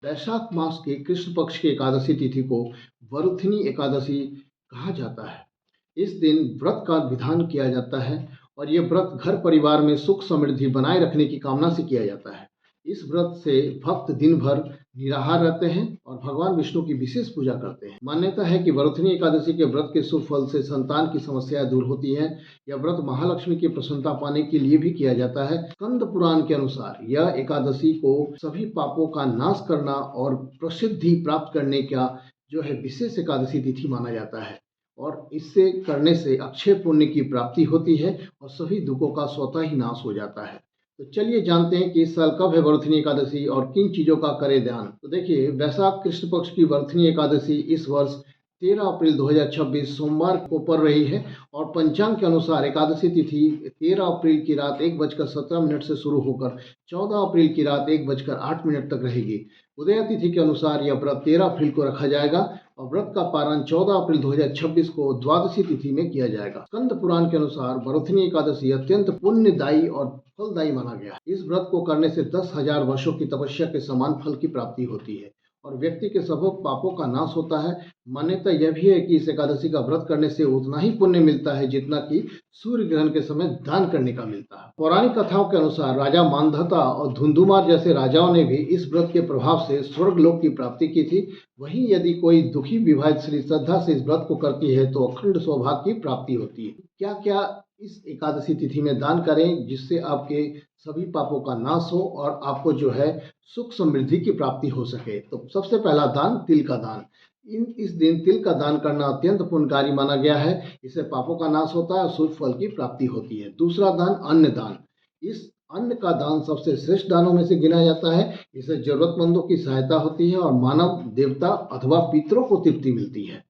वैशाख मास के कृष्ण पक्ष की एकादशी तिथि को वरुथिनी एकादशी कहा जाता है। इस दिन व्रत का विधान किया जाता है और ये व्रत घर परिवार में सुख समृद्धि बनाए रखने की कामना से किया जाता है। इस व्रत से भक्त दिन भर निराहार रहते हैं और भगवान विष्णु की विशेष पूजा करते हैं। मान्यता है कि वरुथिनी एकादशी के व्रत के शुभ फल से संतान की समस्याएं दूर होती हैं। यह व्रत महालक्ष्मी की प्रसन्नता पाने के लिए भी किया जाता है। स्कंद पुराण के अनुसार यह एकादशी को सभी पापों का नाश करना और प्रसिद्धि प्राप्त करने का जो है विशेष एकादशी तिथि माना जाता है और इससे करने से अक्षय पुण्य की प्राप्ति होती है और सभी दुखों का स्वतः ही नाश हो जाता है। तो चलिए जानते हैं कि इस साल कब है वरुथिनी एकादशी और किन चीजों का करें ध्यान। तो देखिए, वैशाख कृष्ण पक्ष की वरुथिनी एकादशी इस वर्ष 13 अप्रैल 2026 सोमवार को पड़ रही है और पंचांग के अनुसार एकादशी तिथि 13 अप्रैल की रात 1:17 से शुरू होकर 14 अप्रैल की रात 1:08 तक रहेगी। उदय तिथि के अनुसार यह व्रत 13 अप्रैल को रखा जाएगा और व्रत का पारण 14 अप्रैल 2026 को द्वादशी तिथि में किया जाएगा। स्कंद पुराण के अनुसार वरुथिनी एकादशी अत्यंत पुण्यदायी और फलदायी माना गया है। इस व्रत को करने से 10,000 वर्षों की तपस्या के समान फल की प्राप्ति होती है और व्यक्ति के सब पापों का नाश होता है। मान्यता यह भी है कि इस एकादशी का व्रत करने से उतना ही पुण्य मिलता है जितना कि सूर्य ग्रहण के समय दान करने का मिलता है। पौराणिक कथाओं के अनुसार राजा मांधाता और धुंधुमार जैसे राजाओं ने भी इस व्रत के प्रभाव से स्वर्ग लोक की प्राप्ति की थी। वहीं यदि कोई दुखी विवाहित स्त्री श्रद्धा से इस व्रत को करती है तो अखंड सौभाग्य की प्राप्ति होती है। क्या क्या इस एकादशी तिथि में दान करें जिससे आपके सभी पापों का नाश हो और आपको जो है सुख समृद्धि की प्राप्ति हो सके। तो सबसे पहला दान तिल का दान। इस दिन तिल का दान करना अत्यंत पुण्यकारी माना गया है। इससे पापों का नाश होता है और शुभ फल की प्राप्ति होती है। दूसरा दान अन्न दान। इस अन्न का दान सबसे श्रेष्ठ दानों में से गिना जाता है। इससे जरूरतमंदों की सहायता होती है और मानव देवता अथवा पितरों को तृप्ति मिलती है।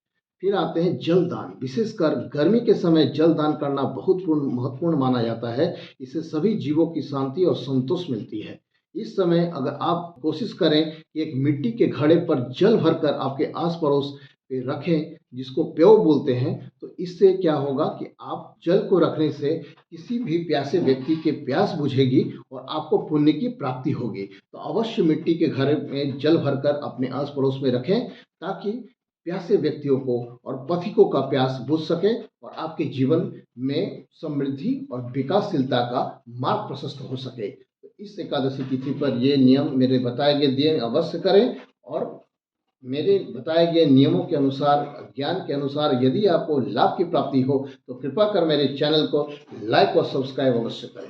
फिर आते हैं जल दान। विशेषकर गर्मी के समय जल दान करना बहुत महत्वपूर्ण माना जाता है। इससे सभी जीवों की शांति और संतोष मिलती है। इस समय अगर आप कोशिश करें कि एक मिट्टी के घड़े पर जल भरकर आपके आस पड़ोस पे रखें जिसको प्यो बोलते हैं, तो इससे क्या होगा कि आप जल को रखने से किसी भी प्यासे व्यक्ति के प्यास बुझेगी और आपको पुण्य की प्राप्ति होगी। तो अवश्य मिट्टी के घड़े में जल भरकर अपने आस पड़ोस में रखें ताकि प्यासे व्यक्तियों को और पथिकों का प्यास बुझ सके और आपके जीवन में समृद्धि और विकासशीलता का मार्ग प्रशस्त हो सके। तो इस एकादशी तिथि पर ये नियम मेरे बताए गए दिए अवश्य करें और मेरे बताए गए नियमों के अनुसार, ज्ञान के अनुसार यदि आपको लाभ की प्राप्ति हो तो कृपा कर मेरे चैनल को लाइक और सब्सक्राइब अवश्य करें।